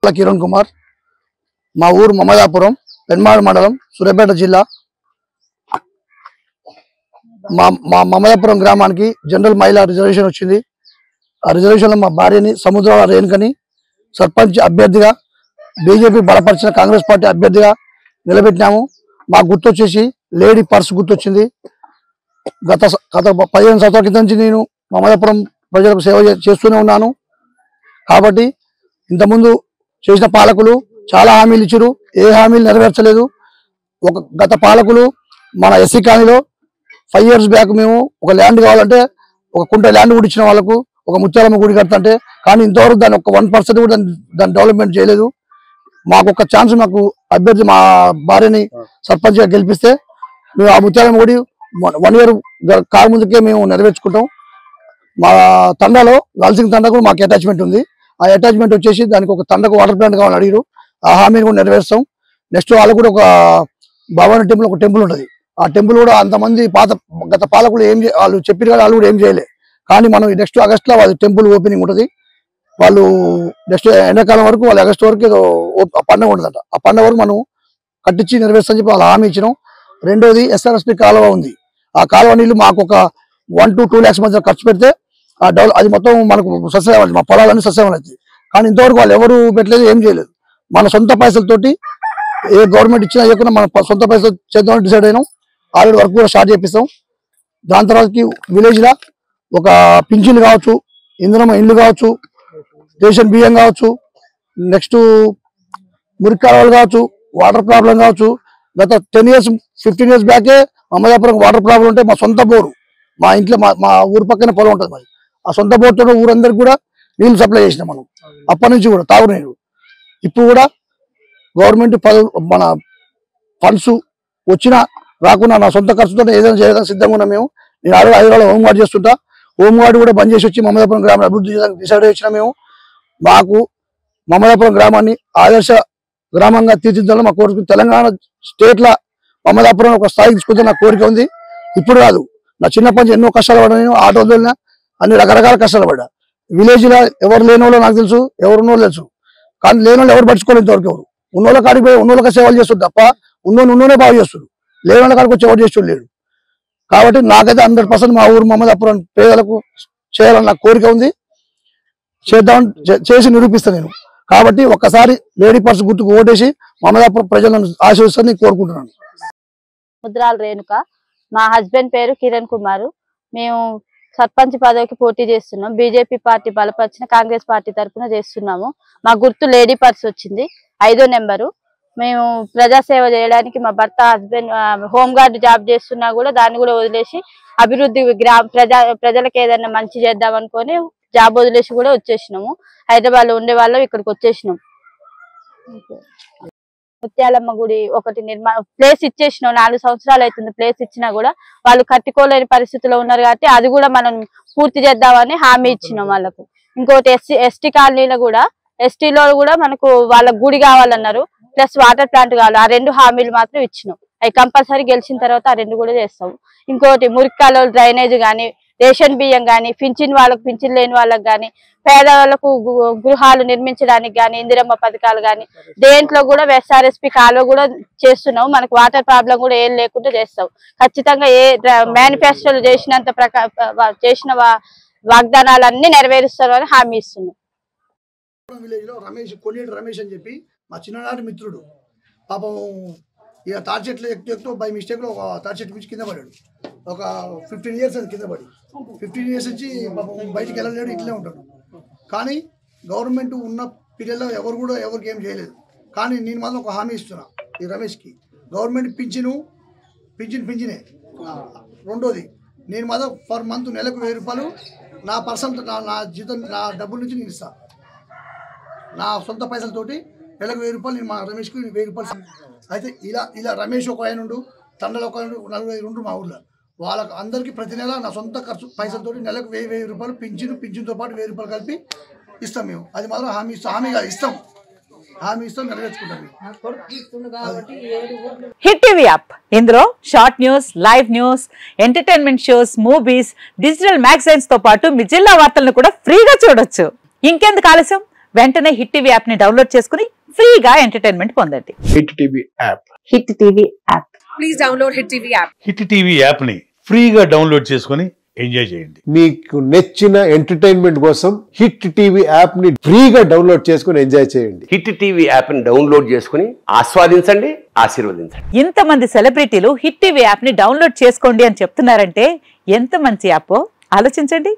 కిరణ్ కుమార్ మా ఊరు మమదాపురం పెన్మాడ మండలం సూర్యాపేట జిల్లా మా మమదాపురం గ్రామానికి జనరల్ మహిళా రిజర్వేషన్ వచ్చింది. ఆ రిజర్వేషన్ లో మా భార్యని సముద్రాల రేణుకని సర్పంచ్ అభ్యర్థిగా బీజేపీ బలపరిచిన కాంగ్రెస్ పార్టీ అభ్యర్థిగా నిలబెట్టినాము. మా గుర్తు వచ్చేసి లేడీ పర్స్ గుర్తొచ్చింది. గత 15 సంవత్సరాల క్రితం నుంచి నేను మమదాపురం ప్రజలకు సేవ చేస్తూనే ఉన్నాను. కాబట్టి ఇంతకుముందు చేసిన పాలకులు చాలా హామీలు ఇచ్చారు, ఏ హామీలు నెరవేర్చలేదు. గత పాలకులు మన ఎస్సీ కాలనీలో 5 years బ్యాక్ మేము ఒక ల్యాండ్ కావాలంటే ఒక కుంట ల్యాండ్ కూడా ఇచ్చిన వాళ్ళకు, ఒక ముత్యాలమ్మ గుడి కడతంటే, కానీ ఇంతవరకు దాన్ని ఒక 1% కూడా దాన్ని డెవలప్మెంట్ చేయలేదు. మాకు ఒక ఛాన్స్, మాకు అభ్యర్థి మా భార్యని సర్పంచ్గా గెలిపిస్తే మేము ఆ ముత్యాలమ్మ గుడి 1 year కారు ముందుకే మేము నెరవేర్చుకుంటాం. మా తండాలో లాల్సింగ్ తండా కూడా మాకు అటాచ్మెంట్ ఉంది. ఆ అటాచ్మెంట్ వచ్చేసి దానికి ఒక తండకు వాటర్ ప్లాంట్ కావాలని అడిగారు. ఆ హామీని కూడా నెరవేరుస్తాం. నెక్స్ట్ వాళ్ళకు కూడా ఒక భవానీ టెంపుల్, ఒక టెంపుల్ ఉంటుంది. ఆ టెంపుల్ కూడా అంతమంది గత పాలకులు వాళ్ళు చెప్పారు కదా, వాళ్ళు కూడా ఏం చేయలే. కానీ మనం నెక్స్ట్ ఆగస్టులో వాళ్ళ టెంపుల్ ఓపెనింగ్ ఉంటుంది. వాళ్ళు నెక్స్ట్ ఎండాకాలం వరకు, వాళ్ళు ఆగస్టు వరకు ఏదో పండుగ ఉంటుందంట. ఆ పండుగ వరకు మనం కట్టించి నెరవేర్స్తామని చెప్పి వాళ్ళు హామీ ఇచ్చినాం. రెండోది SRSP కాలువ ఉంది. ఆ కాలువ నీళ్ళు మాకు ఒక 1 to 2 lakhs మధ్య ఖర్చు పెడితే అది మొత్తం మనకు సస్యమవుతుంది, మా పొలాలన్నీ సస్యమవుతుంది. కానీ ఇంతవరకు వాళ్ళు ఎవరు పెట్టలేదు, ఏం చేయలేదు. మన సొంత పైసలతోటి ఏ గవర్నమెంట్ ఇచ్చినా ఇవ్వకుండా మన సొంత పైసలు చేద్దామని డిసైడ్ అయినాం. ఆల్రెడీ వర్క్ కూడా స్టార్ట్ చేపిస్తాం. దాని తర్వాతకి విలేజ్లో ఒక పింఛన్లు కావచ్చు, ఇంధనం ఇండ్లు కావచ్చు, రేషన్ బియ్యం కావచ్చు, నెక్స్ట్ మురికి కాలువలు కావచ్చు, వాటర్ ప్రాబ్లం కావచ్చు. గత 10 years 15 years బ్యాకే మమదాపురం వాటర్ ప్రాబ్లం ఉంటే మా సొంత బోరు, మా ఇంట్లో మా ఊరు పక్కనే పొలం ఉంటుంది. మరి ఆ సొంత బోర్తో ఊరందరికి కూడా నీళ్ళు సప్లై చేసినాం మనం. అప్పటి నుంచి కూడా తాగునీరు. ఇప్పుడు కూడా గవర్నమెంట్ మన ఫండ్స్ వచ్చినా రాకుండా నా సొంత ఖర్చుతో ఏదైనా చేయడానికి సిద్ధంగా ఉన్నాం మేము. నేను ఆల్రెడీ హైదరాబాద్ హోంగార్డ్ చేస్తుంటా. హోంగార్డ్ కూడా బంద్ చేసి వచ్చి మమదాపురం గ్రామాన్ని అభివృద్ధి చేయడానికి డిసైడ్ వచ్చినా మేము. మాకు మమదాపురం గ్రామాన్ని ఆదర్శ గ్రామంగా తీర్చిదిద్దడం మా కోరిక. తెలంగాణ స్టేట్లో మమదాపురం ఒక స్థాయికి తీసుకుంటే నా కోరిక ఉంది. ఇప్పుడు కాదు, నా చిన్నప్పటి నుంచి ఎన్నో కష్టాలు పడ్డా. నేను ఆటో వదిలినా, అన్ని రకరకాల కష్టాలు పడ్డా. విలేజ్లో ఎవరు లేని వాళ్ళు నాకు తెలుసు, ఎవరు ఉన్నోళ్ళు తెలుసు. కానీ లేని వాళ్ళు ఎవరు పట్టుకోలేదు ఇంతవరకు. ఎవరు ఉన్నోళ్ళ కాడికి పోయి ఉన్నోళ్ళకి సేవలు చేస్తుంది తప్ప ఉన్నోనే బాగు చేస్తుంది. లేని వాళ్ళ కాడికి వచ్చి ఎవరు చేస్తూ లేడు. కాబట్టి నాకైతే 100% మా ఊరు మమదాపురం పేదలకు చేయాలని నాకు కోరిక ఉంది. చేసి నిరూపిస్తాను నేను. కాబట్టి ఒక్కసారి లేడీ పర్స్ గుర్తుకు ఓటేసి మమదాపురం ప్రజలను ఆశీర్వదిస్తారని కోరుకుంటున్నాను. ముద్రాల రేణుక, మా హస్బెండ్ పేరు కిరణ్ కుమార్. మేము సర్పంచ్ పదవికి పోటీ చేస్తున్నాం. బీజేపీ పార్టీ బలపరిచిన కాంగ్రెస్ పార్టీ తరఫున చేస్తున్నాము. మా గుర్తు లేడీ పర్స్ వచ్చింది, 5వ నెంబరు. మేము ప్రజాసేవ చేయడానికి, మా భర్త హస్బెండ్ హోంగార్డ్ జాబ్ చేస్తున్నా కూడా దాన్ని కూడా వదిలేసి అభివృద్ధి ప్రజలకు ఏదైనా మంచి చేద్దాం అనుకొని జాబ్ వదిలేసి కూడా వచ్చేసినాము. హైదరాబాద్ లో ఉండే వాళ్ళం ఇక్కడికి వచ్చేసినాం. ముత్యాలమ్మ గుడి ఒకటి ప్లేస్ ఇచ్చేసినాం. 4 సంవత్సరాలు అవుతుంది ప్లేస్ ఇచ్చినా కూడా వాళ్ళు కట్టుకోలేని పరిస్థితిలో ఉన్నారు. కాబట్టి అది కూడా మనం పూర్తి చేద్దామని హామీ ఇచ్చినాం వాళ్ళకు. ఇంకోటి ఎస్టీ కాలనీలో కూడా, ఎస్టీలో కూడా మనకు వాళ్ళ గుడి కావాలన్నారు, ప్లస్ వాటర్ ప్లాంట్ కావాలి. ఆ 2 హామీలు మాత్రం ఇచ్చినాం. అవి కంపల్సరీ గెలిచిన తర్వాత ఆ 2 కూడా చేస్తాము. ఇంకోటి మురికాలో డ్రైనేజ్ కానీ, రేషన్ బియ్యం కానీ, పింఛన్ వాళ్ళకు, పింఛన్ లేని వాళ్ళకి కానీ, పేదవాళ్ళకు గృహాలు నిర్మించడానికి కానీ, ఇందిరమ్మ పథకాలు కానీ, దేంట్లో కూడా SRSP కాలువ కూడా చేస్తున్నాము. మనకు వాటర్ ప్రాబ్లం కూడా ఏం లేకుండా చేస్తాం. ఖచ్చితంగా ఏ మేనిఫెస్టోలు చేసిన వాగ్దానాలన్నీ నెరవేరుస్తామని హామీ ఇస్తున్నాం. విలేజ్ లో కొన్నేటి రమేష్ అని చెప్పి మా చిన్ననాటి మిత్రుడు, పాపం ఇక తాటి చెట్లు ఎక్కుతూ బై మిస్టేక్ లో తాటి చెట్టు నుంచి కింద పడాడు. ఒక 15 years అది కింద పడి 15 years నుంచి పాపం బయటికి వెళ్ళలేడు, ఇట్లే ఉంటాడు. కానీ గవర్నమెంట్ ఉన్న పీరియడ్లో ఎవరికి ఏం చేయలేదు. కానీ నేను మాత్రం ఒక హామీ ఇస్తున్నా ఈ రమేష్కి. గవర్నమెంట్ పింఛనే. రెండోది, నేను మాత్రం పర్ మంత్ నెలకు 1000 రూపాయలు నా పర్సనల్ నా జీతం, నా డబ్బుల నుంచి నేను ఇస్తాను. నా సొంత పైసలతోటి నెలకు 1000 రూపాయలు నేను మా రమేష్కి 1000 రూపాయలు. అయితే ఇలా రమేష్ ఒక ఆయన ఉండు, తండ్రి ఒక ఆయన, 40 మా ఊళ్ళో. వాళ్ళకి అందరికీ ప్రతి నెల నా సొంత ఖర్చు పైసలతో నెలకు 1000 రూపాయలు పింఛన్తో పాటు 1000 రూపాయలు కలిపి ఇస్తాం మేము. అది మాత్రం హామీగా ఇస్తాం, నెరవేర్చుకుంటాం. హిట్ టీవీ యాప్, ఇందులో short news, live news, entertainment shows, movies, digital magazines తో పాటు మీ జిల్లా వార్తలను కూడా ఫ్రీగా చూడొచ్చు. ఇంకెందుకు ఆలస్యం, వెంటనే హిట్ టీవీ యాప్ ని డౌన్లోడ్ చేసుకుని ఫ్రీగా ఎంటర్టైన్మెంట్ పొందండి. Hit TV app. Hit TV app. Please download hit TV app. Hit TV app ని ఫ్రీగా డౌన్లోడ్ చేసుకుని ఎంజాయ్ చేయండి. మీకు నచ్చిన ఎంటర్టైన్మెంట్ కోసం హిట్ టీవీ యాప్ ని ఫ్రీగా డౌన్లోడ్ చేసుకుని ఎంజాయ్ చేయండి. హిట్ టీవీ యాప్ ని డౌన్లోడ్ చేసుకుని ఆస్వాదించండి, ఆశీర్వదించండి. ఇంతమంది సెలబ్రిటీలు హిట్ టీవీ యాప్ ని డౌన్లోడ్ చేసుకోండి అని చెప్తున్నారంటే ఎంత మంచి యాప్ ఆలోచించండి.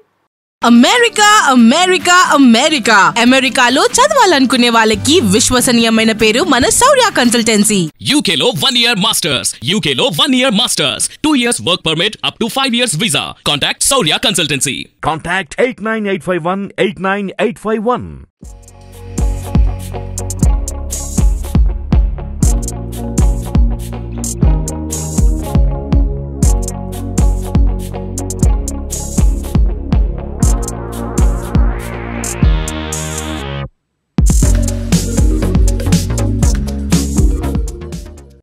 అమెరికా అమెరికా అమెరికా అమెరికాలో చదవాలనుకునే వాళ్ళకి విశ్వసనీయమైన పేరు మన శౌర్య కన్సల్టెన్సీ. UK లో 1 year masters, UK లో 1 year masters, 2 years work permit up to 5 years visa. Contact Saurya Consultancy. Contact 89851 89851.